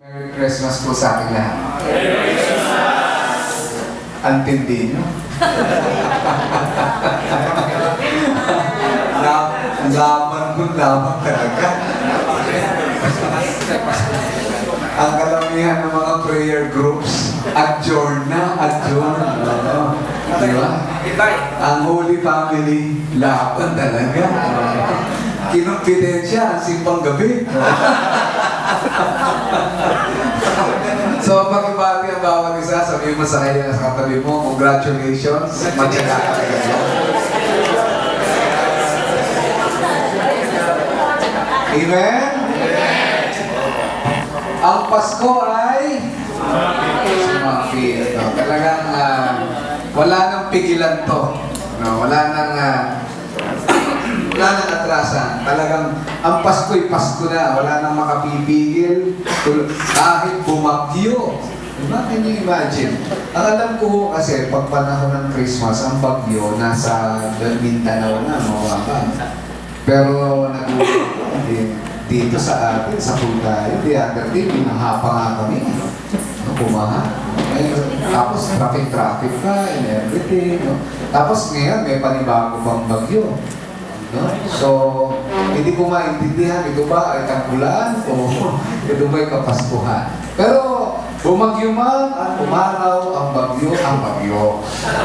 Merry Christmas po sa ating lahat. Merry Christmas! Antindi nyo? Laban talaga. Ang kalamihan ng mga prayer groups, adjourn na. Diba? Ang Holy Family, laban talaga. Kinumpidensya, simpang gabi. So, pag-ibati ang bawat isa, sabihin mo sa kanya sa katabi mo, congratulations, matyaga ka talaga. Amen? Ang Pasko ay sumapit. Talagang wala nang pigilan to. Wala nang atrasan. Talagang ang Pasko'y Pasko na. Wala nang makapipigil. Kahit bumagyo. Diba? Can you imagine? Ang alam ko kasi, pag panahon ng Christmas, ang bagyo nasa Mindanao na, mawabang. Pero dito sa atin, sa Puntayo, di agad din, hinahapa nga kami. Pumaha. Tapos traffic ka and everything. Tapos ngayon, may panibago pang bagyo. No? So, hindi ko maintindihan, ito ba ay tangkulan o ito ba ay kapaskuhan? Pero, bumagyo man at umaraw ang bagyo.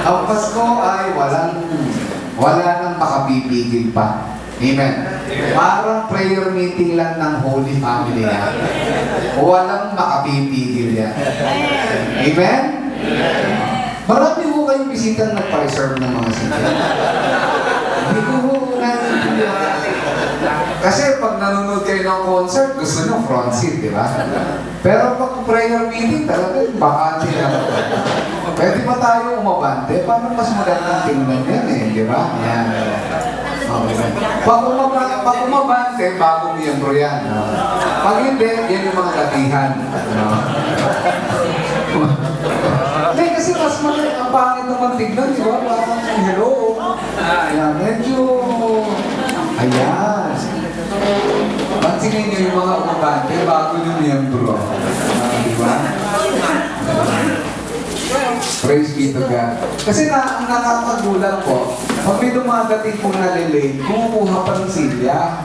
Ang Pasko ay wala nang makapipigil pa. Amen. Parang prayer meeting lang ng Holy Family yan. Walang makapipigil yan. Amen? Marami mo kayong bisita na nagpa-reserve ng mga sita. Hindi ko naiintindihan. Kasi pag nanonood kayo ng concert, gusto nyo front seat, di ba? Pero pag prayer meeting, talaga bakante na. Pwede ba tayo umabante? Paano mas magandang tingnan yan di ba? Yan. Okay. Pag umabante, bagong miyembro yan. Pag hindi, yan yung mga latihan. Hindi, kasi mas ang pangit naman tignan, di ba? Parang hello. Ayan, medyo... Ayan. Pansinin niyo yung mga umabante, bago yung miyembro. Di ba? Praise be to God. Kasi nakakagulat po, pag may dumadating pong nalilate, kumukuha pa ng silya.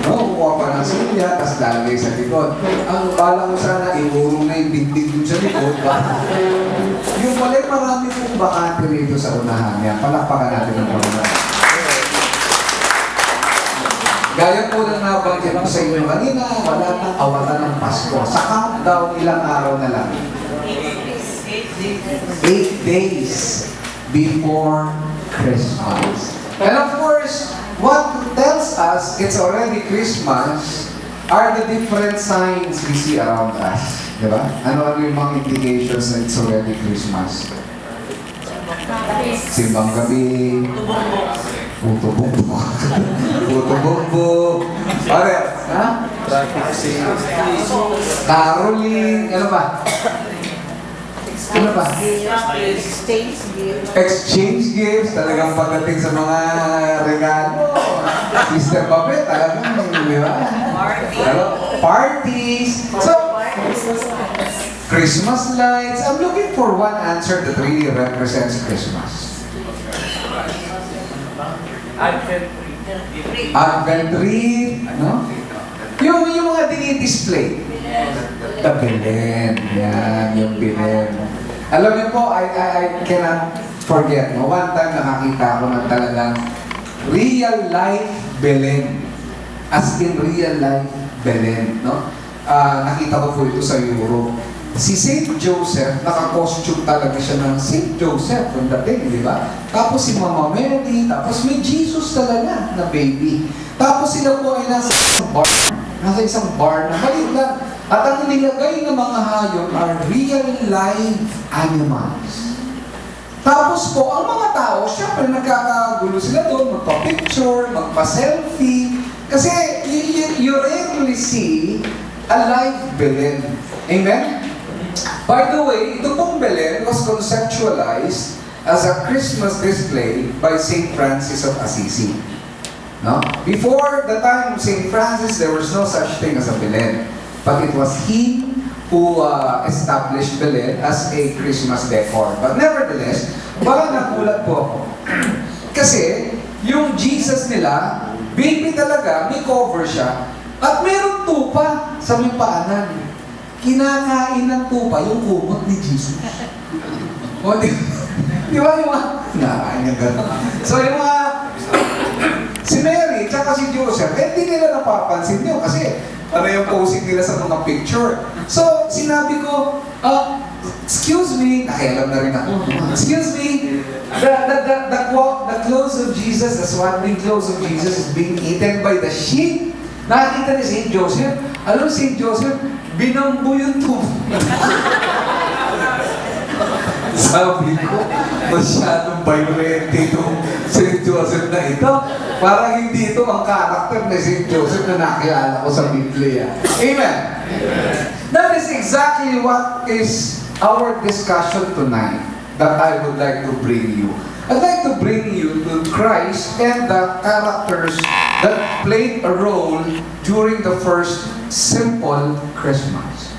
Kumukuha pa ng silya, tapos lalagay sa likod. Ang bala ko sana, iurong na yung digdig dun sa likod. Yung pala, marami pong bakante rito sa unahan. Yan, palakpakan natin ang Panginoon. Gaya po na nabanggit ko sa inyo kanina, wala nang awatan ng Pasko. Sa countdown, ilang araw na lang? 8 days before Christmas. And of course, what tells us it's already Christmas are the different signs we see around us. Diba? Ano yung mga indications na it's already Christmas? Simbang gabi, puto-bumbo. Pare, ha? Caroling, ano ba? Ano ba? Exchange gifts. Talagang pagdating sa mga regalo. Mr. Babet, talagang, di ba? Parties. So, Christmas lights. I'm looking for one answer that really represents Christmas. Advent tree. Ano? Yung mga dinidisplay. The Belen. Yan, yung Belen. Alam niyo po, I cannot forget. One time nakakita ko ng talagang real life Belen. As in real life Belen. No? Nakita ko po ito sa Europe. Si Saint Joseph, naka-costume talaga siya ng Saint Joseph yung dating, di ba? Tapos si Mama Mary, tapos may Jesus talaga na baby. Tapos sila po ay nasa isang bar na maliit lang. At ang nilagay ng mga hayop are real live animals. Tapos po, ang mga tao, syempre nagkakagulo sila doon, magpa-picture, magpa-selfie. Kasi you rarely see a live Belen. Amen? By the way, ito pong Belen was conceptualized as a Christmas display by St. Francis of Assisi. No? Before the time of St. Francis, there was no such thing as a Belen. But it was he who established Belen as a Christmas decor. But nevertheless, baka nagulat po ako. Kasi, yung Jesus nila, baby talaga, may cover siya, at meron tupa sa may paanan. Kinakain ng tupa yung kumot ni Jesus. O, di ba yung mga, kinakain niya gano'n. So, yung mga, si Mary, tsaka si Joseph, hindi nila napapansin yun kasi ano yung posing nila sa mga picture. So, sinabi ko, excuse me, nakialam na rin ako. Excuse me, the clothes of Jesus, the swaddling clothes of Jesus is being eaten by the sheep. Nakita ni St. Joseph. Alam St. Joseph, binambo yung tubo. Sabi ko, masyadong violent itong St. Joseph na ito. Parang hindi ito ang karakter ni St. Joseph na nakilala ko sa Biblia. Amen? That is exactly what is our discussion tonight that I would like to bring you. I'd like to bring you to Christ and the characters that played a role during the first simple Christmas.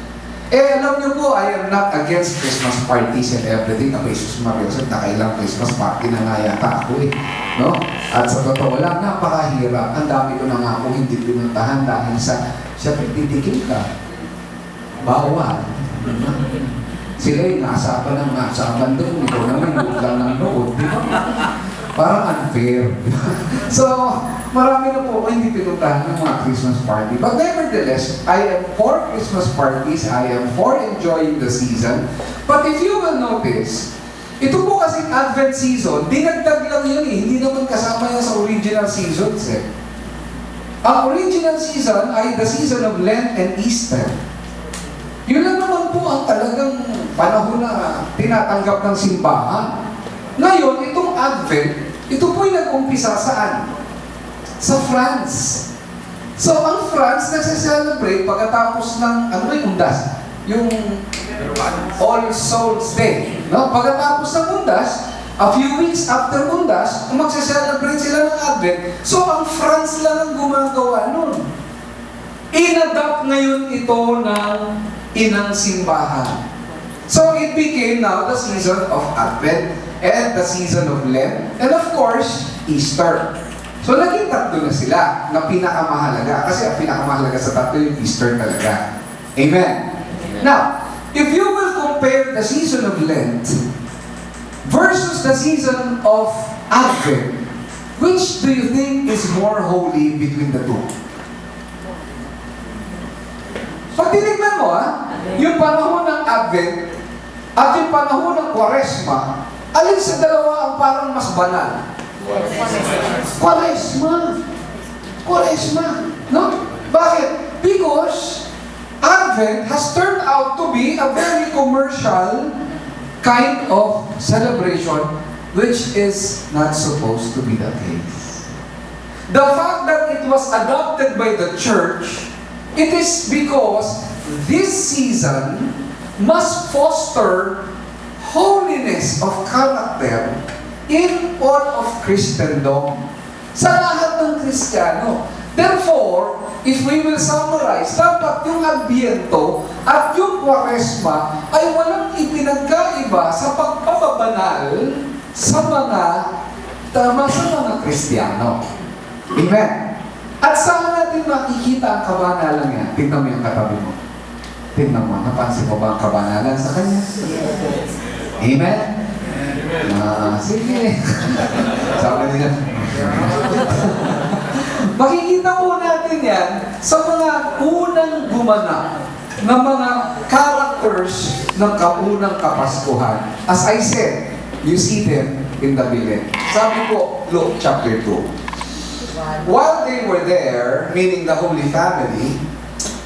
Alam niyo po, I am not against Christmas parties and everything. Ako, Jesus Maria, nakailang Christmas party na nga yata ako eh. No? At sa totoo lang, napakahirap. Ang dami ko na nga ako hindi pinuntahan dahil sa titikil ka. Bawal. Sila yung naasapan ng naasapan doon. Ikaw naman, huwag lang ng nood. Di ba? Parang unfair. So, marami na po hindi pinuntahan ng mga Christmas party. But nevertheless, I am for Christmas parties. I am for enjoying the season. But if you will notice, ito po kasi Advent season, dinagdag lang yun eh. Hindi naman kasama yan sa original seasons eh. Ang original season ay the season of Lent and Easter. Yun lang naman po ang talagang panahon na tinatanggap ng simbahan. Ngayon, itong Advent, ito po'y nag-umpisa saan? Sa France. So, ang France nagse-celebrate pagkatapos ng, ano ba yung undas? Yung All Souls Day. No? Pagkatapos ng undas, a few weeks after undas, magse-celebrate sila ng Advent. So, ang France lang ang gumagawa nun. In-adapt ngayon ito ng inang simbahan. So, it became now the season of Advent and the season of Lent, and of course, Easter. So, naging tatlo na sila na pinakamahalaga. Kasi ang pinakamahalaga sa tatlo yung Easter talaga. Amen? Now, if you will compare the season of Lent versus the season of Advent, which do you think is more holy between the two? Pag tinignan mo, yung panahon ng Advent at yung panahon ng Quaresma, alin sa dalawa ang parang mas banal? Quaresma. Quaresma. No? Bakit? Because Advent has turned out to be a very commercial kind of celebration, which is not supposed to be the case. The fact that it was adopted by the church, it is because this season must foster holiness of character in all of Christendom. Sa lahat ng Kristiyano. Therefore, if we will summarize, dapat yung Adbiento at yung Quaresma ay walang ipinagkaiba sa pagpapabanal sa mga Kristiyano. Amen? At saan natin makikita ang kabanalan yan? Tingnan mo yung katabi mo. Tingnan mo, napansin mo ba ang kabanalan sa kanya? Amen? Sige. Sabi nila. Makikita po natin yan sa mga unang gumanap ng mga characters ng kaunang Kapaskuhan. As I said, you see them in the Belen. Sabi po, Luke chapter 2. While they were there, meaning the Holy Family,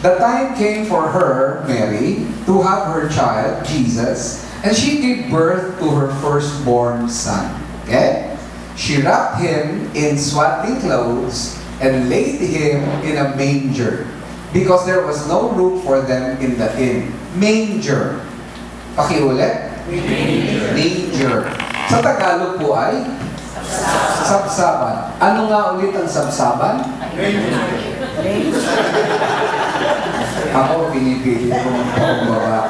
the time came for her, Mary, to have her child, Jesus, and she gave birth to her firstborn son. Okay? She wrapped him in swaddling clothes and laid him in a manger because there was no room for them in the inn. Manger. Pakiulit? Manger. Sa Tagalog po ay sabsaban. Ano nga ulit ang sabsaban? Ako, pinipili ko magpakumbaba.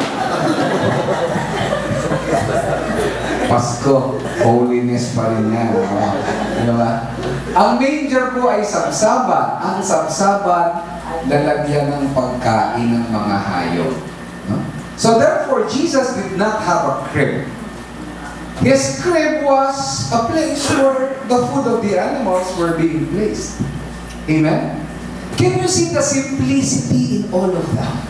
Pasko, holiness pa rin yan. Diba? Ang manger po ay sabsaban. Ang sabsaban, lalagyan ng pagkain ng mga hayop. No? So therefore, Jesus did not have a crib. His crib was a place where the food of the animals were being placed. Amen? Can you see the simplicity in all of that?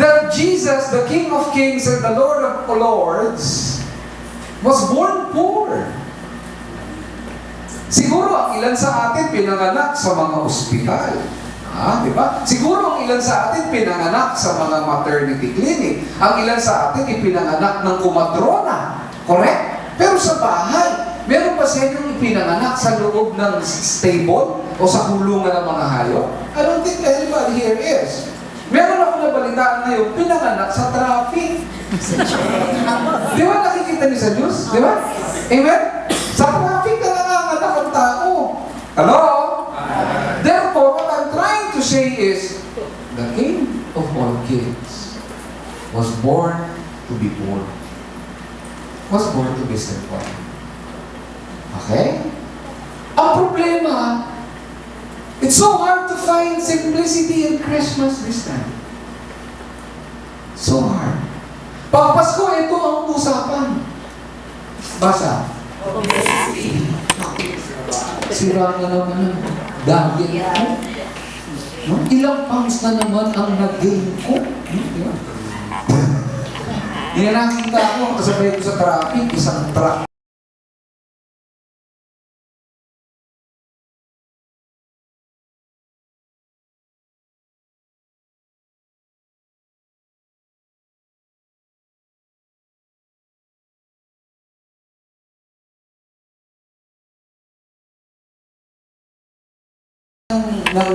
That Jesus, the King of Kings and the Lord of Lords, was born poor. Siguro ang ilan sa atin pinanganak sa mga ospital. Di ba? Siguro ang ilan sa atin pinanganak sa mga maternity clinic. Ang ilan sa atin ipinanganak ng kumadrona. Correct? Pero sa bahay, meron ba sa inyong ipinanganak sa loob ng stable o sa kulungan ng mga hayop? I don't think anybody here is. Meron ako nabalitaan ngayon, pinanganak sa traffic. Di ba nakikita niyo sa news? Di ba? Amen? Sa traffic na nanganganak ang tao. Hello? Therefore, what I'm trying to say is, the King of all kings was born to be poor. Was born to be simple. Okay? Ang problema, it's so hard to find simplicity in Christmas this time. So hard. Pag Pasko, ito ang usapan. Basa. Sira na naman ang dahil ko. No? Ilang pounds na naman ang nag-gain ko. Hindi na nakita ko, kasabay ko sa traffic, isang truck.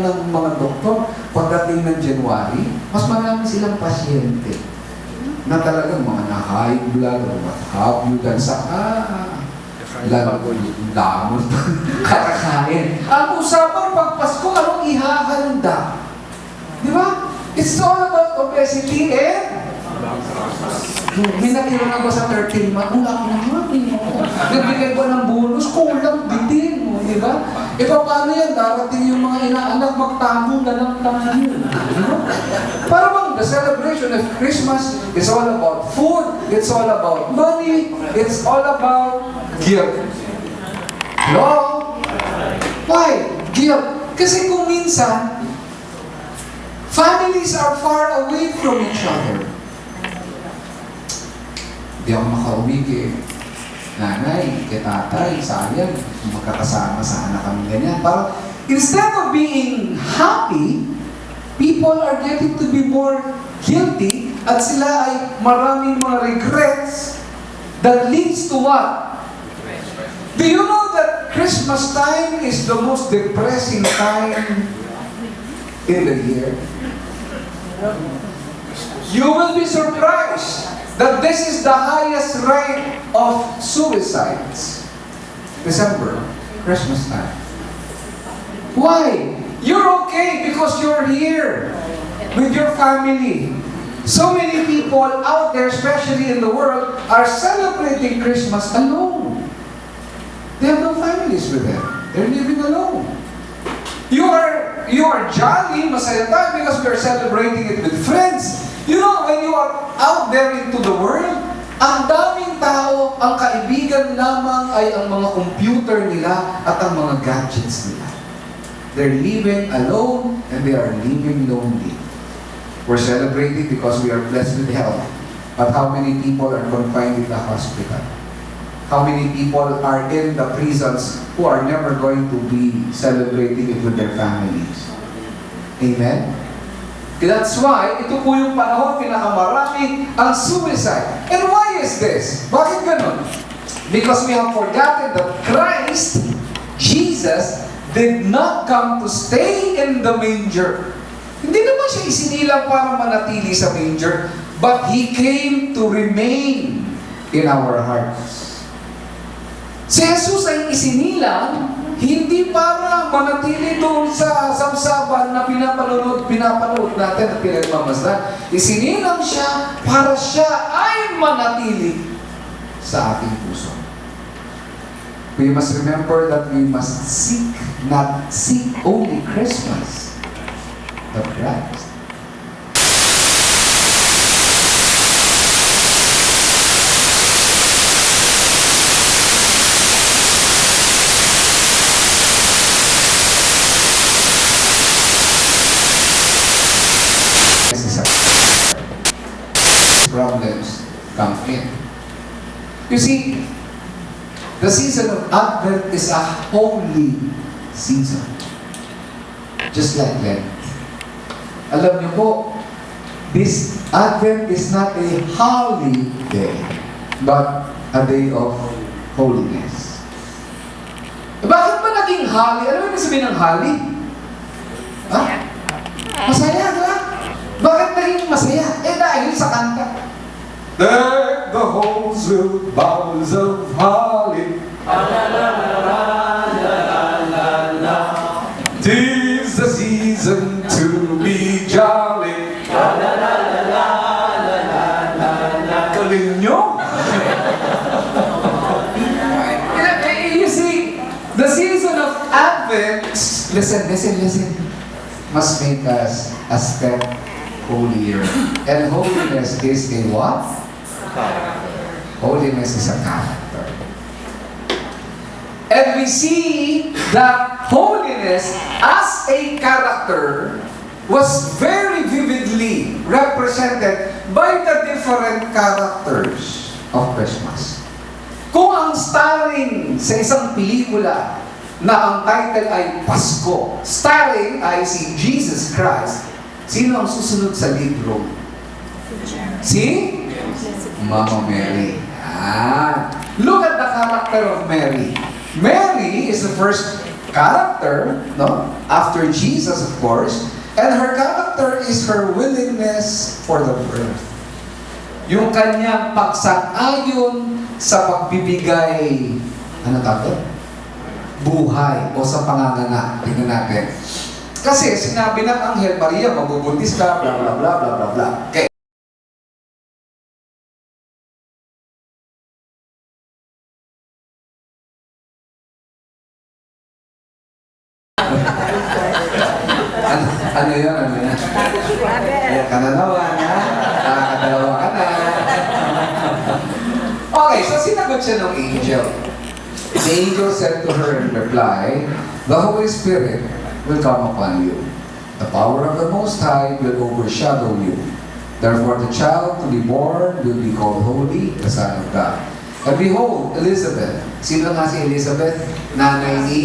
ng mga doktor, pagdating ng January, mas marami silang pasyente na talagang mga na-high blood o what have you, dan sa lamon, kakakain. Ang usapan pag Pasko, anong ihahanda? Di ba? It's all about obesity and may natira na ba sa 13 month? Wala ko naman. Nagbigay ba ng bonus? Kulang bitin mo, di ba? E paano yan? Darating yung mga inaanak, magtago na ng tayo. Para bang the celebration of Christmas is all about food, it's all about money, it's all about gift. Hello? Why? Gift. Kasi kung minsan, families are far away from each other. Hindi ako makauwi kay nanay, kay tatay, sayang, magkakasama sana kami ganyan. Parang, instead of being happy, people are getting to be more guilty at sila ay maraming mga regrets that leads to what? Do you know that Christmas time is the most depressing time in the year? You will be surprised that this is the highest rate of suicides. December, Christmas time. Why? You're okay because you're here with your family. So many people out there, especially in the world, are celebrating Christmas alone. They have no families with them. They're living alone. You are jolly, masaya tayo because we are celebrating it with friends. You know, when you are out there into the world, ang daming tao, ang kaibigan lamang ay ang mga computer nila at ang mga gadgets nila. They're living alone and they are living lonely. We're celebrating because we are blessed with health. But how many people are confined in the hospital? How many people are in the prisons who are never going to be celebrating it with their families? Amen? That's why, ito po yung panahon, pinakamarami ang suicide. And why is this? Bakit ganun? Because we have forgotten that Christ, Jesus, did not come to stay in the manger. Hindi naman siya isinilang para manatili sa manger, but He came to remain in our hearts. Si Jesus ay isinilang Hindi para manatili doon sa sabsaban na pinapanood natin at pinagmamasdan. Isinilang siya para siya ay manatili sa ating puso. We must remember that we must not seek only Christmas, but Christ. Problems come in. You see, the season of Advent is a holy season. Just like Lent. Alam niyo po, this Advent is not a holiday, but a day of holiness. Bakit ba naging holy? Ano yung sabihin ng holy? Ha? Masaya, ba? Bakit naging masaya? Dahil sa kanta. Deck the halls with boughs of holly. Tis the season to be jolly. Galing nyo? You see, the season of Advent, listen, must make us a step holier. And holiness is a what? Holiness is a character. And we see that holiness as a character was very vividly represented by the different characters of Christmas. Kung ang starring sa isang pelikula na ang title ay Pasko, starring ay si Jesus Christ, sino ang susunod sa lead role? Si Mama Mary. Look at the character of Mary. Mary is the first character, no? After Jesus, of course. And her character is her willingness for the birth. Yung kanyang pagsang-ayon sa pagbibigay, ano tawag? Buhay o sa panganganak. Tingnan natin. Kasi sinabi ng Anghel, Maria, mabubuntis ka, bla bla bla bla bla bla. Okay. Ano yun? Kaya ka na naman, ha? Nakakadalawa ka na. Okay, so sinagot siya ng angel. The angel said to her in reply, the Holy Spirit will come upon you. The power of the Most High will overshadow you. Therefore, the child to be born will be called Holy, the Son of God. And behold, Elizabeth. Sino nga si Elizabeth? Nanay ni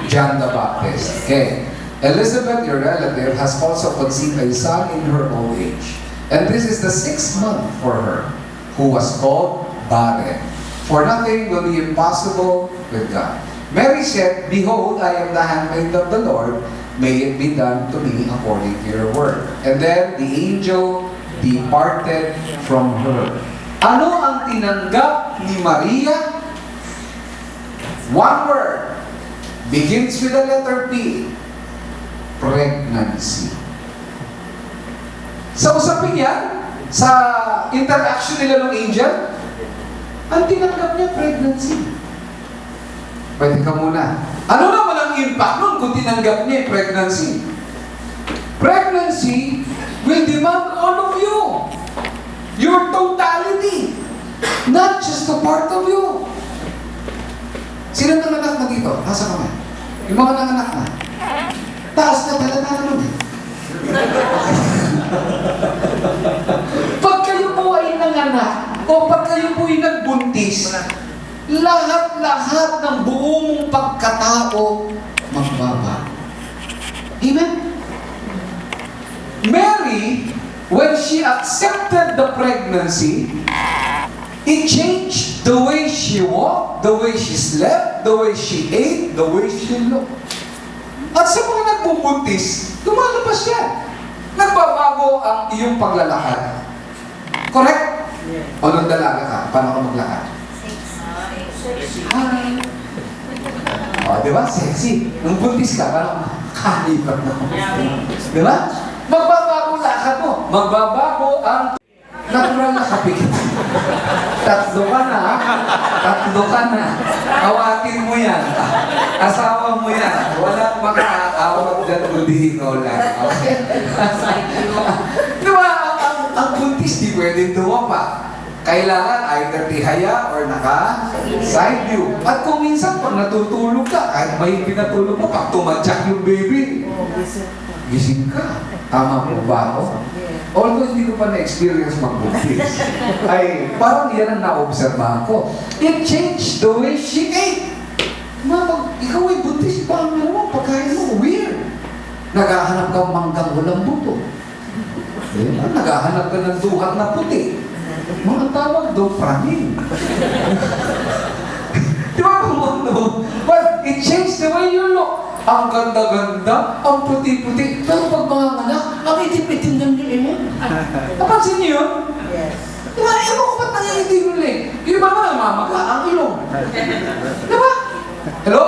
John the Baptist. Okay. Elizabeth, your relative, has also conceived a son in her old age. And this is the 6th month for her, who was called barren. For nothing will be impossible with God. Mary said, behold, I am the handmaid of the Lord. May it be done to me according to your word. And then the angel departed from her. Ano ang tinanggap ni Maria? One word. Begins with the letter P. Pregnancy. Sa usapin yan, sa interaction nila ng angel, ang tinanggap niya pregnancy. Pwede ka muna. Ano naman ang impact nun kung tinanggap niya pregnancy? Pregnancy will demand all of you. Your totality. Not just a part of you. Sino nanganak na dito? Nasa naman? Yung mga nanganak na. Taas na talaga naman eh. Pag kayo po ay nanganak, o pag kayo po ay nagbuntis, lahat-lahat ng buong pagkatao magbabago. Amen? Mary, when she accepted the pregnancy, it changed the way she walked, the way she slept, the way she ate, the way she looked. At sa mga nagbubuntis, lumalabas yan. Nagbabago ang iyong paglalakad. Correct? O nung dalaga ka, paano ka maglakad? Hi. O, di ba? Sexy. Nung buntis ka, parang kalipan mo. Di ba? Magbabago lakad mo. Magbabago ang natural na kapikit. Tatlo ka na, ha? Tatlo ka na. Awatin mo yan. Asawa mo yan. Walang makaawag dyan, kundi ikaw lang. Okay? Di ba? Ang buntis, di pwedeng dumapa. Kailangan either tihaya or naka-side view. At kung minsan, pag natutulog ka, kahit may pinatulog mo, pag tumadyak yung baby, gising ka. Tama po ba ako? Although hindi ko pa na-experience magbuntis, ay parang yan ang na-obserbahan ko. It changed the way she ate. Pag ikaw ay buntis, parang naman, pagkain mo, weird. Naghahanap ka manggang walang buto. Naghahanap ka ng duhat na puti. Mga tawag doon, praning. Di ba mo? But it changed the way you look. Ang ganda-ganda, ang puti-puti. Pero pag mga anak, ang itim-itim ng liin. Napansin niyo yun? Yes. Diba, ewan ko ba't nangitim yung liin? Yung iba naman, mamaga ang ilong. Diba? Hello?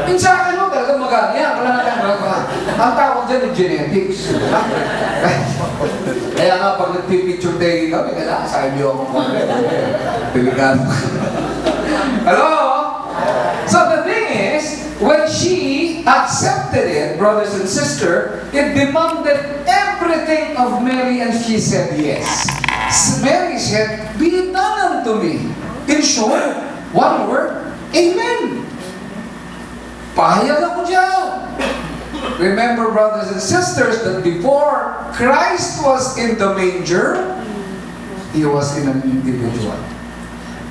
Yung sa akin mo, talagang magagaya. Wala na tayong magagawa. Ang tawag dyan yung genetics. Kaya nga, pag nagpipicture taking kami, kailangan sa inyo akong konti. Delikado. Hello? So the thing is, when she accepted it, brothers and sisters, it demanded everything of Mary and she said yes. Mary said, be it done unto me. In short, one word, amen. Pahayag ako dyan. Remember, brothers and sisters, that before Christ was in the manger, He was in an individual.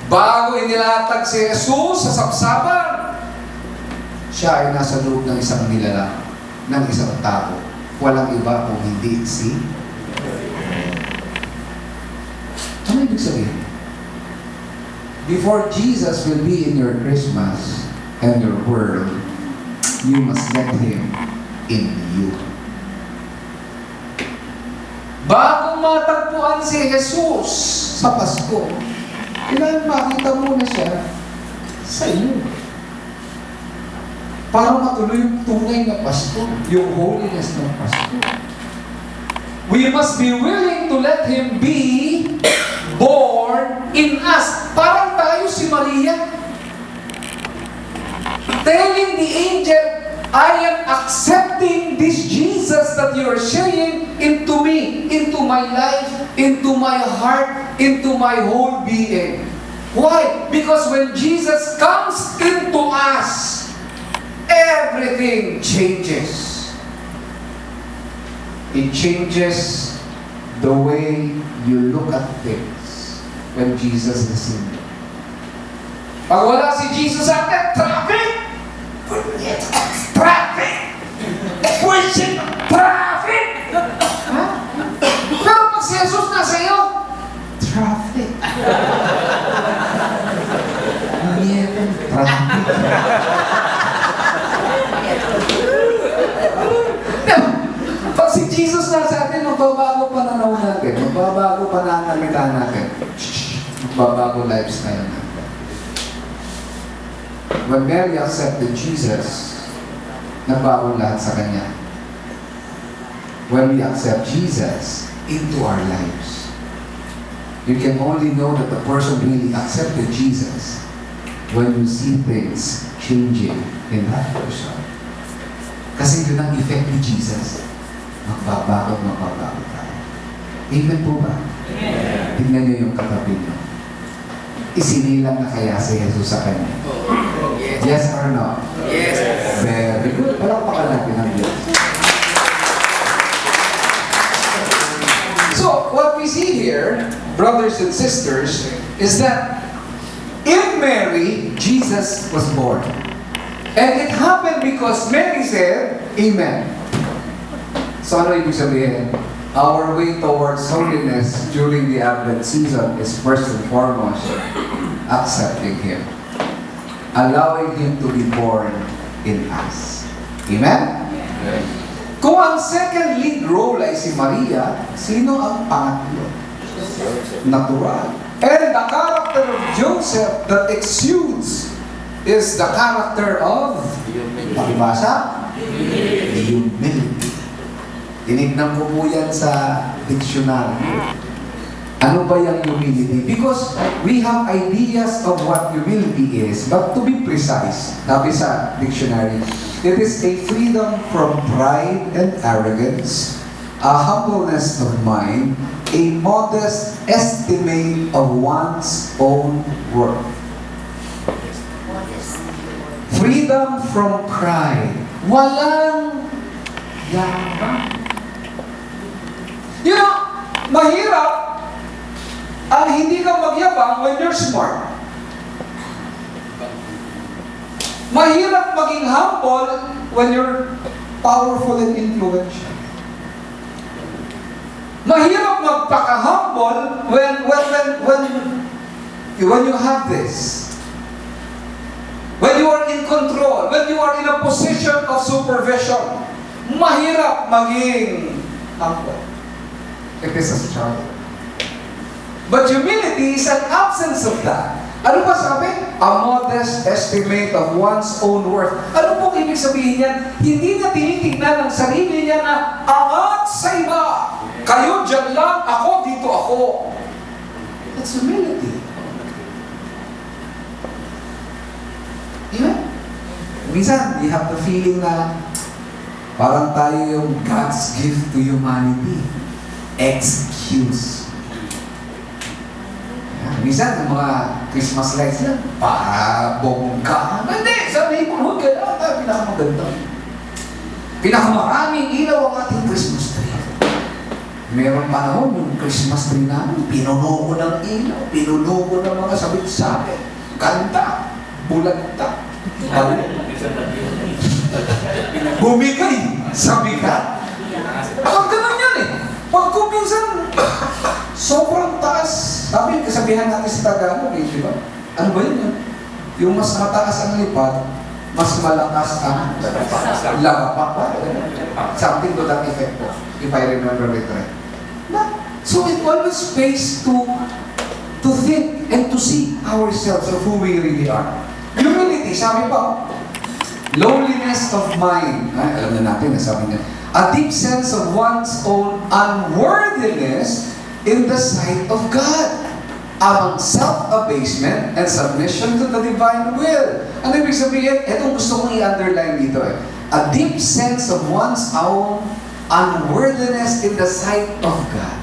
Bago inilatag si Jesus sa sapsapan, siya ay nasa loob ng isang nilalang, ng isang tao. Walang iba kung hindi si... Ano ibig sabihin? Before Jesus will be in your Christmas and your world, you must let Him in you. Bago matagpuan si Jesus sa Pasko, kailangan makita muna siya sa iyo. Para matuloy yung tunay na Pasko, yung holiness ng Pasko. We must be willing to let Him be born in us. Parang tayo si Maria. Telling the angel, I am accepting this Jesus that you are sharing into me, into my life, into my heart, into my whole being. Why? Because when Jesus comes into us, everything changes. It changes the way you look at things when Jesus is in you. Pag wala si Jesus sa atin, traffic! Traffic! Question! Traffic! Ha? Pero pag si Jesus nasa iyo, traffic! Mayroon traffic. Pag si Jesus nasa atin, magbabago pananaw natin, magbabago pananalita natin, magbabago lifestyle natin. When Mary accepted Jesus, nagbago lahat sa Kanya. When we accept Jesus into our lives, you can only know that the person really accepted Jesus when you see things changing in that person. Kasi yun ang effect ni Jesus. Magbabago tayo. Amen po ba? Amen. Tingnan niyo yung katabi niyo. Isinilang na kaya si Jesus sa Kanya? Yes or no? Yes. Very good. Palakpakan natin ang Diyos. So, what we see here, brothers and sisters, is that in Mary, Jesus was born. And it happened because Mary said, Amen. So, ano ibig sabihin? Our way towards holiness during the Advent season is first and foremost accepting Him. Allowing Him to be born in us. Amen? Amen. Kung ang second lead role ay si Maria, sino ang pangatlo? Natural. And the character of Joseph that exudes is the character of, pakibasa? Humility. Tinignan ko po yan sa dictionary. Ano ba yung humility? Because we have ideas of what humility is, but to be precise, sabi sa dictionary, it is a freedom from pride and arrogance, a humbleness of mind, a modest estimate of one's own worth. Freedom from pride. Walang yabang. You know, mahirap ang hindi ka magyabang when you're smart. Mahirap maging humble when you're powerful and influential. Mahirap magpaka-humble when you have this. When you are in control, when you are in a position of supervision. Mahirap maging humble. It is a struggle. But humility is an absence of that. Ano ba sabi? A modest estimate of one's own worth. Ano pong ibig sabihin yan? Hindi na tinitignan ng sarili niya na angat sa iba. Kayo dyan lang, ako dito ako. That's humility. Yeah? Minsan, you have the feeling na parang tayo yung God's gift to humanity. Excuse. Minsan, ang mga Christmas lights na, pabongga. Hindi, sa neighborhood ka lang, pinakamaganda. Pinakamaraming ilaw ang ating Christmas tree. Meron panahon yung Christmas tree namin, pinuno ko ng ilaw, pinuno ko ng mga sabit-sabit, kanta, bulagta, bumigay sa bigat. Pag ganun yan eh. Pag kung minsan, sobrang taas. Sabi, kasabihan natin sa Tagalog, di ba? Ano ba yun? Yung mas mataas ang lipad, mas malakas ang lapak. Something to that effect po, if I remember it right. So it always pays to think and to see ourselves of who we really are. Humility, sabi pa, lowliness of mind. Ay, alam na natin, sabi niya, a deep sense of one's own unworthiness in the sight of God. Among self-abasement and submission to the divine will. Ano ibig sabihin? Itong gusto kong i-underline dito eh. A deep sense of one's own unworthiness in the sight of God.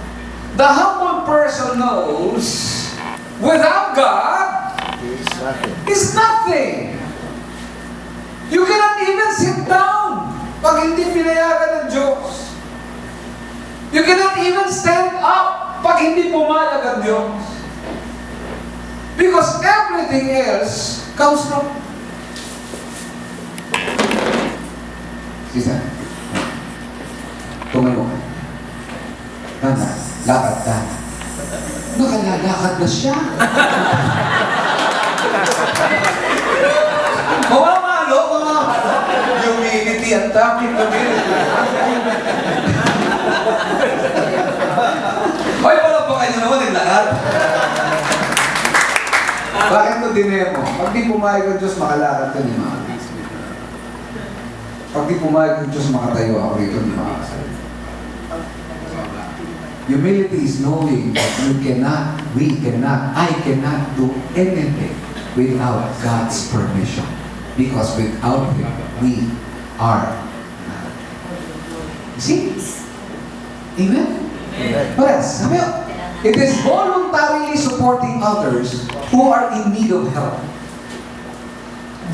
The humble person knows without God is nothing. You cannot even sit down pag hindi pinayagan ng Diyos. You cannot even stand up pag hindi pumayag ang Diyos. Because everything else comes from... Sisa, tumayo ka. Tana, lakad ka. Nakalalakad na siya. Mamamalo, humility ang topic ng humility. Hoy, wala pa kayo naman, naglakad. Bakit ito dinemo? Pag di pumayag ang Diyos, makalakad ka ni mga. Pag di pumayag ang Diyos, makatayo ako rito ni mga. Humility is knowing that I cannot do anything without God's permission. Because without Him, we are not. See? Amen? What else? Sabi mo, it is voluntarily supporting others who are in need of help.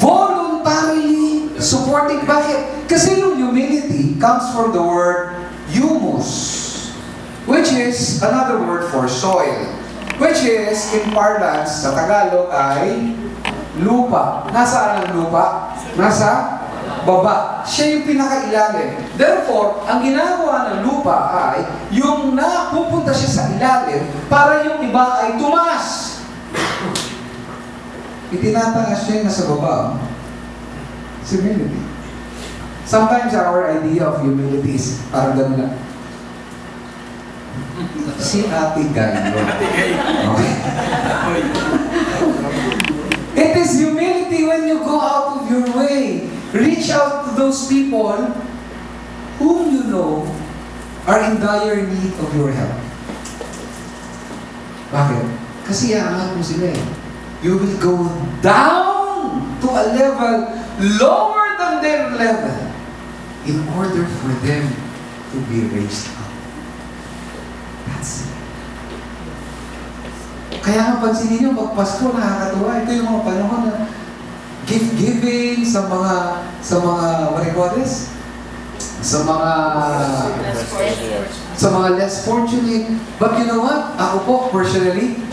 Voluntarily supporting. Bakit? Kasi yung humility comes from the word humus, which is another word for soil, which is in parlance sa Tagalog ay lupa. Nasaan ang lupa? Nasa baba. Siya yung pinakailalim. Therefore, ang ginagawa ng lupa ay yung napupunta siya sa ilalim para yung iba ay tumaas. Itinataas siya yung nasa baba. Humility. Sometimes our idea of humility is parang gano'n lang. Si Ate Gayo. Okay. It is humility when you go out of your way. Reach out to those people whom you know are in dire need of your help. Bakit? Kasi aangat mo sila eh. You will go down to a level lower than their level in order for them to be raised up. That's it. Kaya nga pansinin nyo, pag Pasko, nakakatuwa. Ito yung mga panahon na gift-giving sa mga, what do you call this? Sa mga less fortunate. But you know what? Ako po, personally,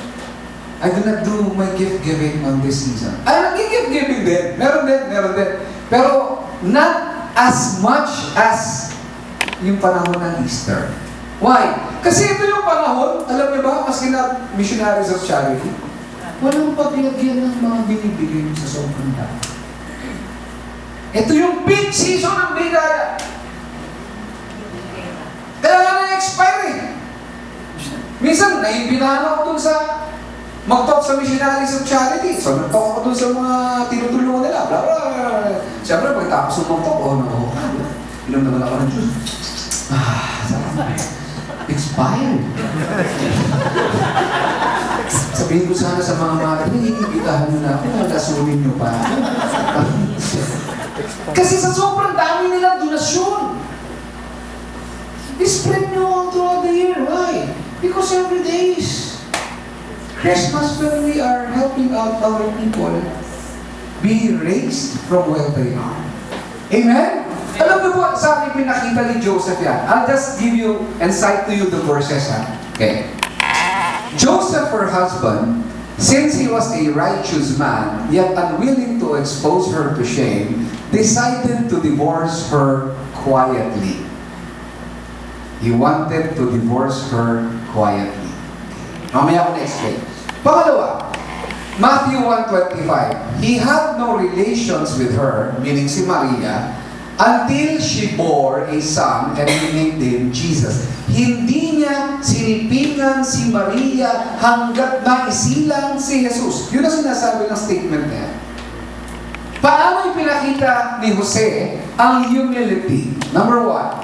I do not do my gift-giving on this season. Ay, nag-gift-giving din. Meron din. Pero, not as much as yung panahon ng Easter. Why? Kasi ito yung panahon, alam niyo ba, maski na missionaries of charity, walang paglagyan ng mga binibigay mo sa sobrang dami. Ito yung peak season ng bigaya. Kaya nga na-expire eh. Minsan, naimbitahan ako dun sa mag-talk sa missionaries of charity. So, nag-talk ako dun sa mga tinutulungan nila. Blah, blah, blah. Siyempre, pagtapos ng mag-talk, inom naman ako ng juice. Sarap. Expired. Sabihin ko sana sa mga marami, iibitahan nyo na ako, lasunin nyo pa. Kasi sa sobrang dami nilang donasyon. I-spread nyo all throughout the year. Why? Because every day is Christmas when we are helping out our people be raised from where they are. Amen? Alam mo po, sa akin pinakita ni Joseph yan. I'll just give you and cite to you the verses. Okay. Joseph, her husband, since he was a righteous man, yet unwilling to expose her to shame, decided to divorce her quietly. He wanted to divorce her quietly. Mamaya ko na-explain. Pangalawa, Matthew 1:25. He had no relations with her, meaning si Maria, until she bore a son and he named him Jesus. Hindi niya sinipingan si Maria hanggat naisilang si Jesus. Yun ang sinasabi ng statement niya. Paano ipinakita ni Jose ang humility? Number one,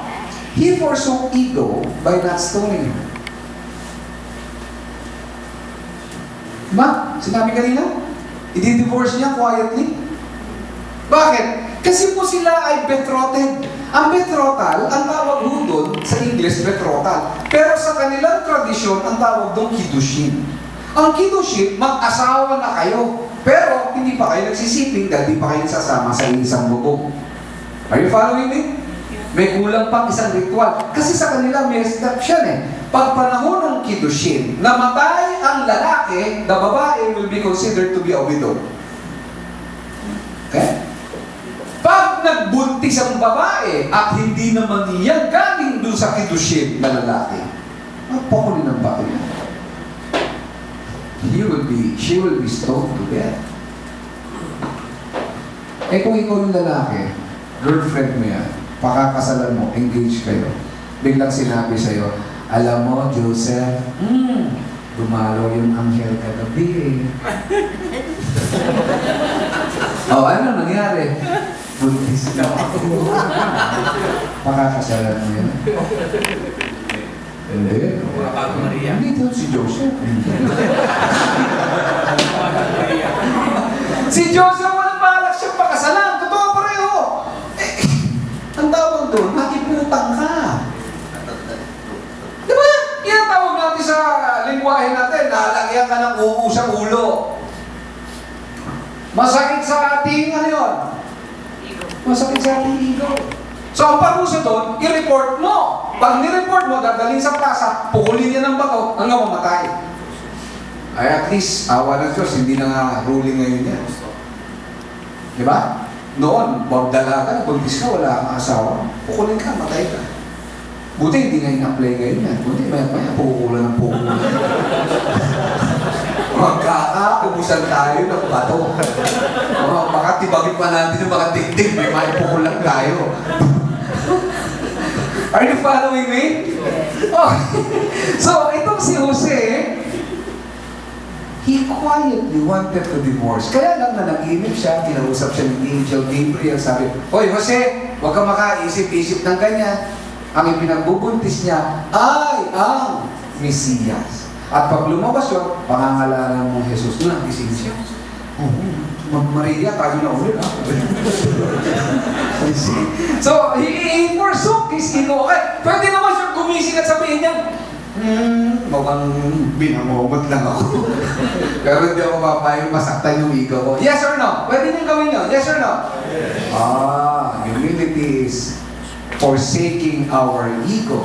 he forsook ego by not stoning her. Diba? Sinabi kanina? I-divorce niya quietly. Bakit? Kasi po sila ay betrothed. Ang betrothal, ang tawag doon sa English, betrothal. Pero sa kanilang tradisyon, ang tawag doon kiddushin. Ang kiddushin, mag-asawa na kayo. Pero hindi pa kayo nagsisiping dahil di pa kayo sasama sa isang bubong. Are you following me? May kulang pang isang ritual. Kasi sa kanila may exception eh. Pag panahon ng kiddushin, namatay ang lalaki, the babae will be considered to be a widow. Okay? Pag nagbuntis ang babae at hindi naman niya galing doon sa kiddushin na lalaki, magpakulin ng bato niya. She will be stoned to death. Eh kung ikaw yung lalaki, girlfriend mo yan, pakakasalan mo, engage kayo, biglang sinabi sa'yo, alam mo, Joseph, dumalo yung anghel kagabi eh. O, ano nangyari? Buntis na ako. Pakakasalan mo yan. Hindi. Hindi ito si Joseph. Si Joseph, walang balak siyang pakasalan. Totoo pareho. Ang tawag doon, nakiputang ka. Diba? Yan ang tawag natin sa lingwahe natin. Nalagyan ka ng uho sa ulo. Masakit sa ating, ano yun? Masakit sa ating ego. So, ang parusa doon, i-report mo. Pag ni-report mo, dadalhin sa plaza, pukulin niya ng bato hanggang mamatay. Ay, at least, awa ng Diyos, hindi na nga ruling ngayon yan. Diba? Noon, wag dalaga, buntis ka, wala kang asawa, pukulin ka, matay ka. Buti hindi nga in-apply ngayon yan. Buti maya-maya, pukulan ng pukulan. Magkakaubusan tayo ng bato. Baka tibagin pa natin yung mga tig-tig, may maipukulan tayo. Are you following me? Okay. So, itong si Jose, he quietly wanted to divorce. Kaya lang na nag-inip siya, kinausap siya ng Angel Gabriel, sabi, Hoy Jose, huwag ka makaisip-isip ng ganyan. Ang ipinagbubuntis niya ay ang Mesiyas. At pag lumabas yun, pangangalanan mong Jesus na, gising siya. Maria, tayo na ulit. So, he forsook his ego. Okay, pwede naman siya gumising at sabihin niya, mukhang binamomot lang ako. Pero hindi ako papayag masaktan yung ego ko. Yes or no? Pwede niyang gawin yun. Yes or no? Humility is forsaking our ego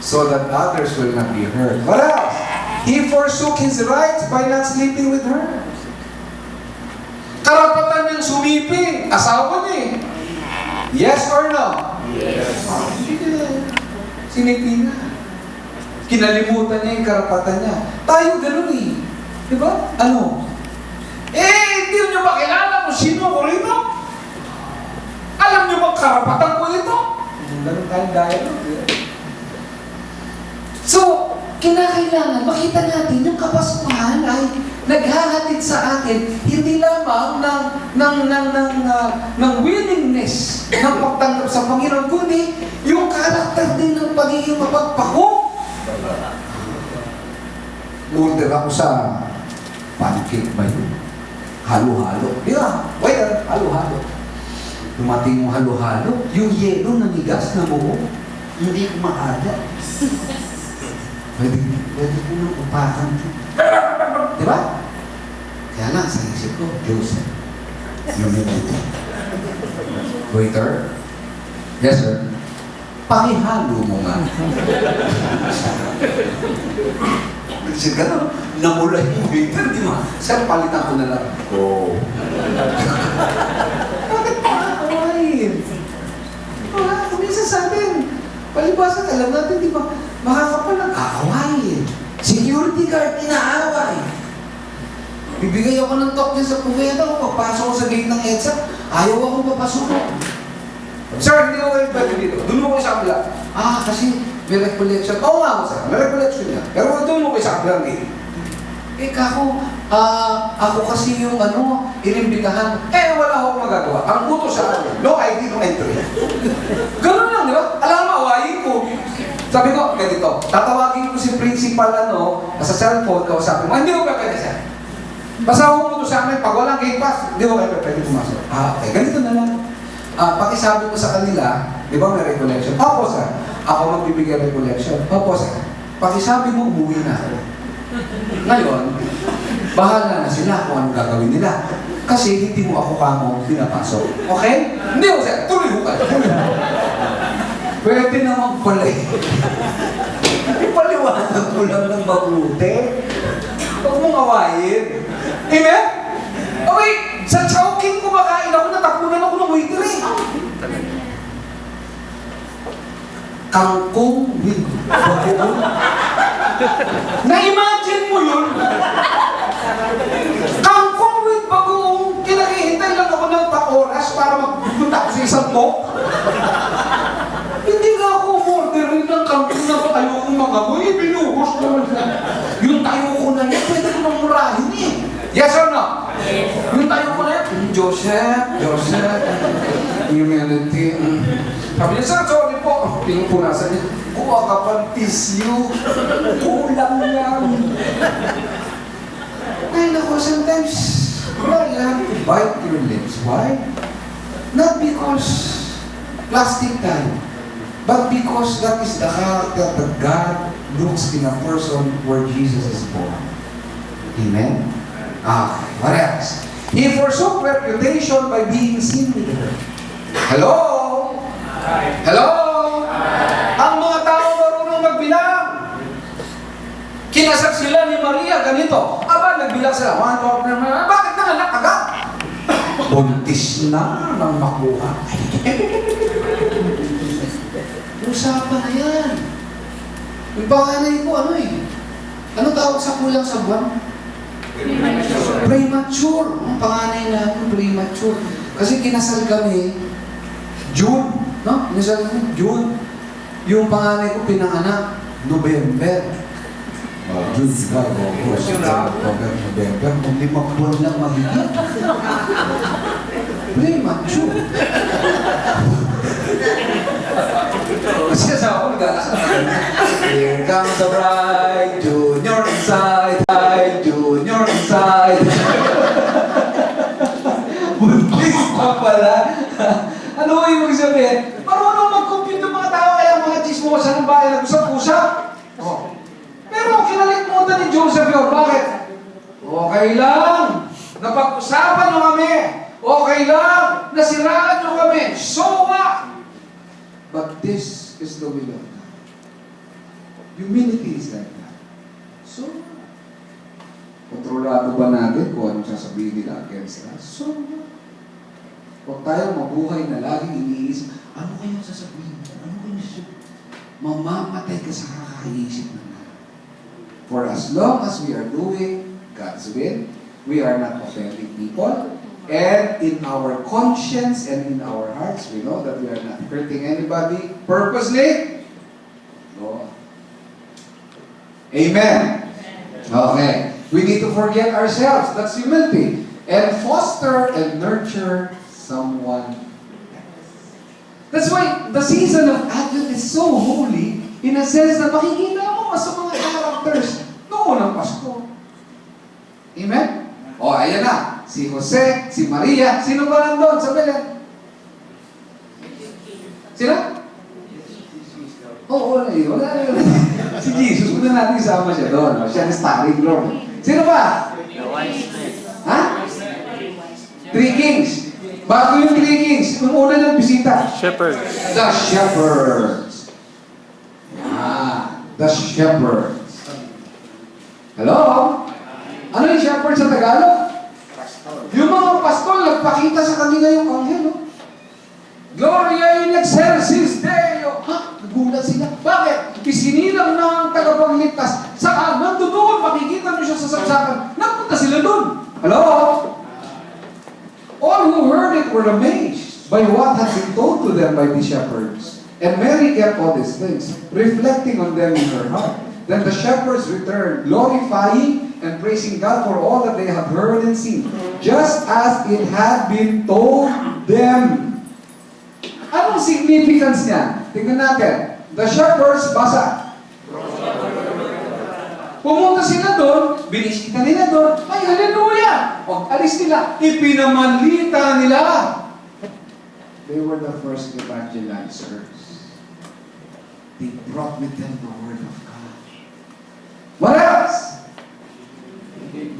so that others will not be hurt. What else? He forsook his rights by not sleeping with her. Karapatan niyang sumiping. Asawa niya eh. Yes or no? Yes. Sinipin na. Kinalimutan niya yung karapatan niya. Tayo ganun eh. Diba? Ano? Hindi niyo ba kilala kung sino ko rito? Alam niyo ba karapatan ko ito? Ganun tayong dialogue. So, kinakailangan makita natin yung kapaskuhan ay naghahatid sa atin hindi lamang ng willingness ng pagtanggap sa Panginoon, kundi yung karakter din ng pagiging mapagpako. Order ako sa pancake ba yun? Halo-halo. Di ba? Waiter, halo-halo. Dumating yung halo-halo, yung yelo nanigas na buo, hindi kumahada. Pwede po nang upakan. Di ba? Kaya nga, sa isip ko, Joseph, humility. Waiter? Yes, sir. Pakihalo mo nga. Kasi gano'n, namula yung waiter, di ba? Sir, palitan ko na lang. Oh. Bakit pakakawain? Kumisa sa atin. Palibasan, alam natin, di ba? Makakapal ang aawain. Security guard, inaaway. Bibigay ako ng talk niya sa puweta ko, pagpasok ko sa gate ng EDSA, ayaw akong papasok. Sir, hindi ko kayo pwede dito. Doon ko sa kabila. Kasi may recollection. Oo nga ako, sir. May recollection niya. Pero doon ko sa kabila gate. Ako kasi yung inimbitahan. Wala akong magagawa. Ang utos sa akin, no ID, no entry. Ganun lang, di ba? Alam mo, awayin ko. Sabi ko, ganito, tatawagin ko si principal sa cellphone, kausapin mo, hindi ko pwede siya. Basta ako mo sa amin, pag walang gate pass, hindi ko kayo pwede pumasok. Okay, ganito na lang. Pakisabi ko sa kanila, di ba may recollection? Opo, sir. Ako magbibigay recollection. Opo, sir. Pakisabi mo, umuwi na. Ngayon, bahala na sila kung anong gagawin nila. Kasi hindi mo ako kamo pinapasok. Okay? Hindi ko, sir. Tuloy ko kayo. Pwede naman pala eh. Ipaliwanag ko lang ng mabuti. Huwag mong awayin. Amen? Okay, sa Chowking kumakain ako, natapunan ako ng waiter eh. Kangkong with bagoong. Na-imagine mo yun? Kangkong with bagoong. Kinakihintay lang ako ng pa-oras para magpunta ako sa isang talk. Hindi nga ako orderin ng kangkong na ayokong mga boy. Binuhos naman na. Yung tayo ko na yan, pwede ko nang murahin eh. Yes or no? Yes. Yung tayo ko na yan, Joseph. Humility. Sabi niya, sir, sorry po. Pinupunasan niya. Kuha ka pang tissue. Kulang yan. Ay, naku, sometimes, you have to bite your lips. Why? Not because plastic tayo, but because that is the character that God looks in a person where Jesus is born. Amen? What else? He forsook reputation by being seen with her. Hello? Hello? Ang mga tao marunong magbilang. Kinasal sila ni Maria ganito. Nagbilang sila. 1, 2, 3, bakit nanganak agad? Buntis na nang makuha. Usapan na yan. Yung panganay ko, ano tawag sa kulang sa buwan? Premature. Ang panganay namin, premature. Kasi kinasal kami, June. No? Kinasal kami, June. Yung panganay ko pinanganak, November. June, July, August, October, November, kung 5 buwan lang mabigyan. Premature. Kasi sa ako nag-aasal. Here comes the bride, junior inside, junior inside. Buntis pa pala. Ano mo ibig sabihin? Marunong mag-compute yung mga tao, kaya mga chismosa ng bayan nag-usap-usap. Oh. Pero kinalimutan ni Joseph yun. Bakit? Okay lang. Napag-usapan nyo kami. Okay lang. Nasiraan nyo kami. So what? But this is the will of God. Humility is like that. So what? Kontrolado ba natin kung anong sasabihin nila against us? So what? Huwag tayong mabuhay na laging iniisip, ano kayong sasabihin? Ano kayong sasabihin? Mamamatay ka sa kakaisip na. For as long as we are doing God's will, we are not offending people. And in our conscience and in our hearts, we know that we are not hurting anybody purposely. No. Amen. Okay. We need to forget ourselves. That's humility. And foster and nurture someone else. That's why the season of Advent is so holy in a sense na makikita mo sa mga characters noong unang Pasko. Amen? O, ayan na. Si Jose, si Maria, sino ba nandun sa Belen? Sino? Oo, wala yun. Si Jesus, muna natin isama siya doon. Siya na starring Lord. Sino ba? Ha? 3 kings. Bago yung 3 kings, yung una ng bisita. Shepherds. The shepherds. The shepherds. Hello? Ano yung shepherds sa Tagalog? Yung mga pastol, nagpakita sa kanila yung anghel. Gloria in excelsis Deo. Ha? Nagulat sila. Bakit? Isinilang na ang tagapagligtas. Saan? Nandun doon. Makikita mo siya sa saksakan. Nagpunta sila doon. Hello? All who heard it were amazed by what had been told to them by the shepherds. And Mary kept all these things, reflecting on them in her heart. Then the shepherds returned, glorifying and praising God for all that they had heard and seen, just as it had been told them. Anong significance niya? Tingnan natin. The shepherds, basa. Pumunta sila doon, binisita nila doon, ay hallelujah! O, alis nila, ipinamalita nila. They were the first evangelizers. They brought with them the Word of God. What else?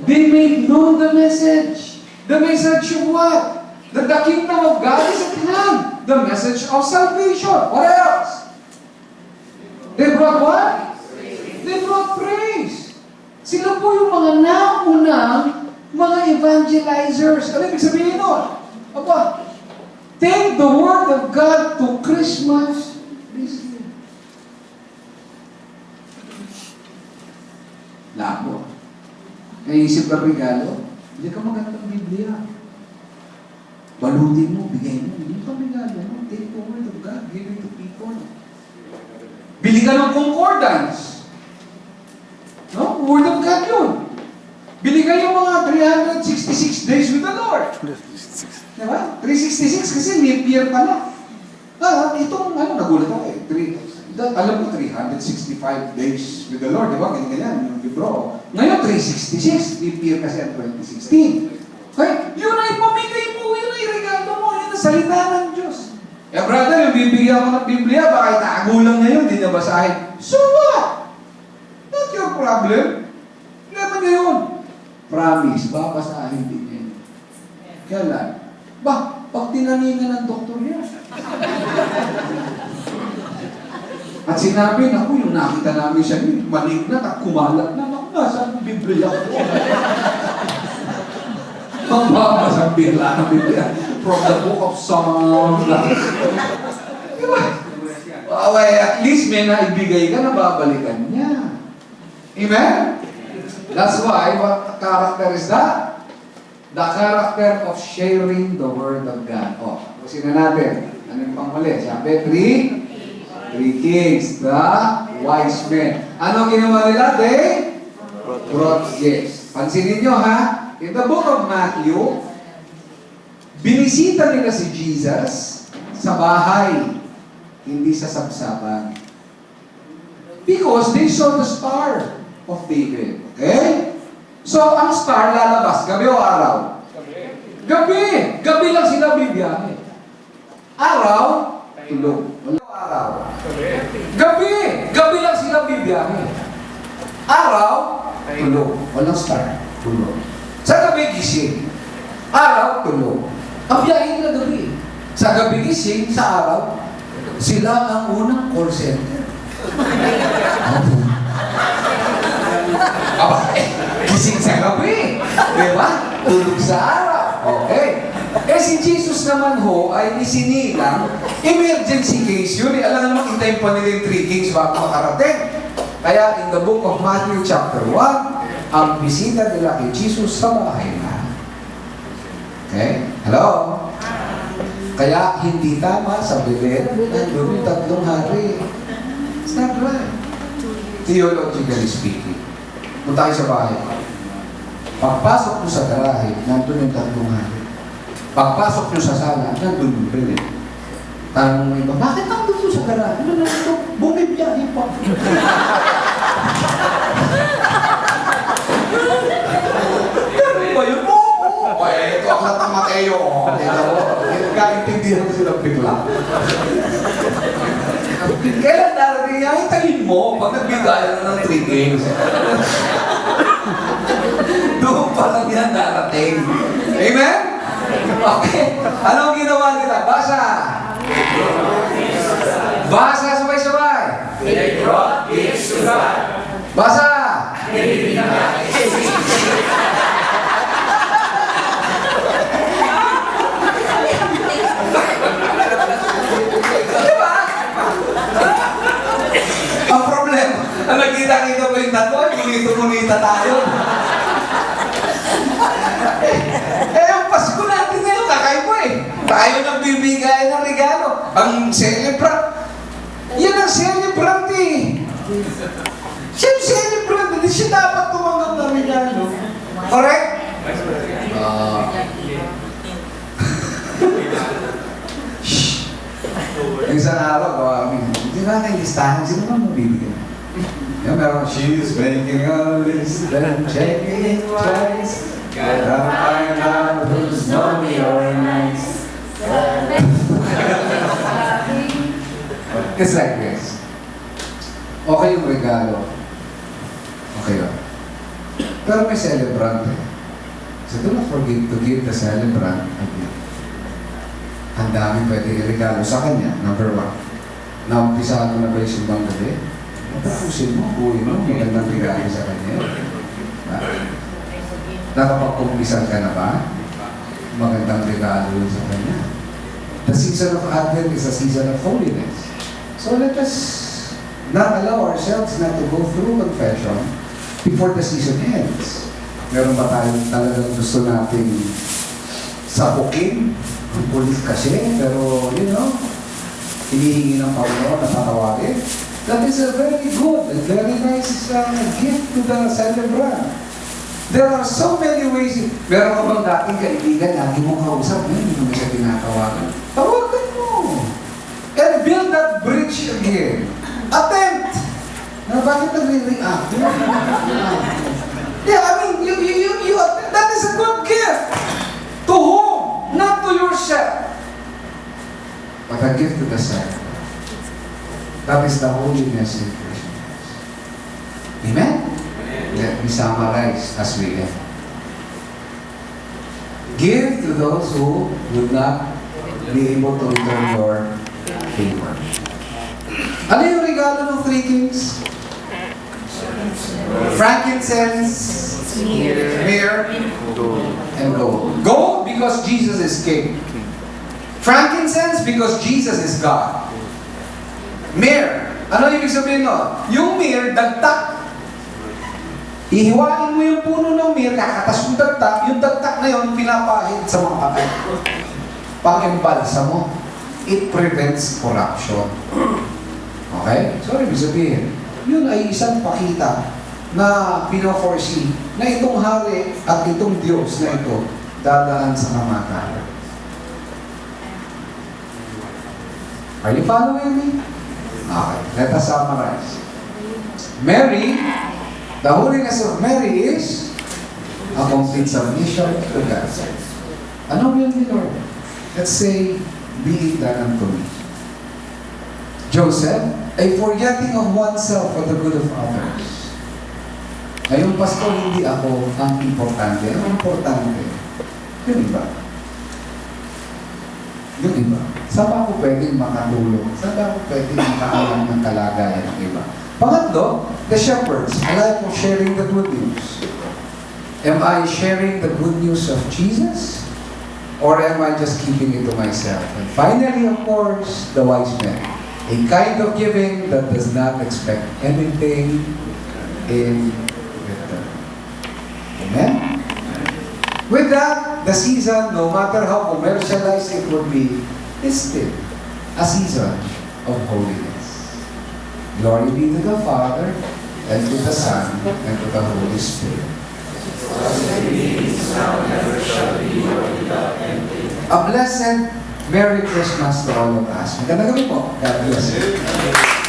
They made known the message. The message of what? That the kingdom of God is at hand. The message of salvation. What else? They brought what? They brought praise. Sila po yung mga naunang mga evangelizers. Ano ibig sabihin nun? Aba, take the Word of God to Christmas this year. Labo. Naisip ka regalo, hindi ka maganda ng Biblia. Balutin mo, bigay mo. Hindi ka regalo. No? Take the Word of God, give it to people. Bili ka ng concordance. No? Word of God yun. Bili ka yung mga 366 days with the Lord. Diba? 366 kasi leap year pala. Itong, nagulat ako eh. Alam mo, 365 days with the Lord, di ba? Ganyan, yung libro. Ngayon, 366. Leap year kasi ang 2016. Okay? Yun ay pamigay mo, yun ay regalo mo, yun ang salita ng Diyos. Eh, brother, yung bibigyan ko ng Biblia, baka itago lang na yun, hindi na basahin. So what? Not your problem. Problema niya yun. Promise, babasahin din yan. Kailan? Pag tinaningan ng doktor yan. At sinabi, naku, yung nakita namin siya, malignat at kumalat na, naku, nasa Biblia ko. Magbabasang bigla ng Biblia. From the book of Psalms. Diba? Okay, at least may naibigay ka na babalikan niya. Amen? That's why, what character is that? The character of sharing the Word of God. Pusin na natin. Ano yung pangmali? Sabi, 3 kings, the wise men. Ano ginawa nila? They brought gifts. Pansinin nyo ha, in the book of Matthew, binisita nila si Jesus sa bahay, hindi sa sabsaban. Because they saw the star of David. Okay? So, ang star lalabas, gabi o araw? Gabi! Gabi lang sila bibiyahe. Araw, tulog. Wala araw. Gabi! Gabi lang sila bibiyahe. Araw, tulog. Walang star. Tulog. Sa gabi gising. Araw, tulog. Ang biyahe nila gabi. Sa gabi gising, sa araw, sila ang unang call center. Aba, gising sa gabi. Diba? Tulog sa araw. Okay. Eh si Jesus naman ho ay isinilang emergency case yun. Alam naman, hintayin pa nila yung 3 kings bago makarating. Kaya in the book of Matthew chapter 1, ang bisita nila kay Jesus sa bahay na. Okay? Hello? Kaya hindi tama sa Belen, nandun yung 3 hari. It's not right. Theologically speaking. Punta kayo sa bahay. Pagpasok nyo sa garahe, nandun yung 3 hari. Pagpasok nyo sa sala, nandun yung Belen. Tanong mo iba, bakit nandun nyo sa garahe? Ano na ito? Bumibiyahe pa. Ganun ba yun? Oo. Ito aklat ng Mateo. Nagkaintindihan sila bigla. Kailan darating niya? Hintayin mo pag nagbigayan na ng 3 games. Doon pa lang yan darating. Amen? Okay. Anong ginawa nila? Basa! Basa, sabay-sabay! They brought gifts to God. Basa! Diba? Ang problema, ang nagkita-kita ko yung tatlo, munito-munita tayo. Ang Pasko natin ngayon, kakaiba eh. Tayo nagbibigay ng regalo. Ang celebrant, yan ang celebrant eh. Siya ang celebrant, hindi siya dapat tumanggap ng regalo. Correct? Isang araw, hindi natin listahan, sino ba mabibigyan? Yung meron, she's making a list, then checking it twice. Gotta find out who's naughty or nice. It's like this. Okay yung regalo. Okay yun. Pero may celebrant eh. So do not forget to give the celebrant a gift. Ang dami pwede i-regalo sa kanya. Number 1. Naumpisahan mo na ba yung simbang gabi? Tapusin mo, buhay mo, magandang regalo sa kanya. Nakapag-kumpisan ka na ba? Magandang regalo sa kanya. The season of Advent is a season of holiness. So let us not allow ourselves not to go through confession before the season ends. Meron ba tayong talagang gusto nating sapukin? Ang pulis kasi, pero you know, hinihingi ng Panginoon na patawagin. That is a very good and very nice gift to the celebrant. There are so many ways. Meron ka bang dating kaibigan, lagi mong kausap, hindi mo na siya tinatawagan. Tawagan mo. And build that bridge again. Attempt. Na bakit nagre-react? Yeah, I mean, you that is a good gift. To whom? Not to yourself. But a gift to the Son. That is the holiness in Christmas. Amen? Let me summarize as we end. Give to those who would not be able to return your favor. Ano yung regalo ng 3 kings? Frankincense, myrrh, and gold. Gold because Jesus is king. Frankincense because Jesus is God. Myrrh. Ano ibig sabihin nun? Yung myrrh, dagtak. Ihiwain mo yung puno ng myrrh, kakatas yung dagtak na yun, pinapahid sa mga kapit. Pang-embalsa mo. It prevents corruption. Okay? So, ibig sabihin, yun ay isang pakita na pino-foresee na itong hari at itong Diyos na ito dadaan sa kamatayan. Are you following me? Okay, let us summarize. Mary, the holiness of Mary is a complete submission to God. Ano will the Lord? Let's say, be it done unto me. Joseph, a forgetting of oneself for the good of others. Ngayong Pasko, hindi ako ang importante. Ang importante, yung iba. Yung iba. Saan ba ako pwedeng makatulong? Saan ba ako pwedeng makaalam ng kalagayan ng iba? Pangatlo, the shepherds, a life of sharing the good news. Am I sharing the good news of Jesus? Or am I just keeping it to myself? And finally, of course, the wise men. A kind of giving that does not expect anything in return. Amen? With that, the season, no matter how commercialized it would be, is still a season of holiness. Glory be to the Father, and to the Son, and to the Holy Spirit. A blessed Merry Christmas to all of us. Magandang gabi po. God bless you.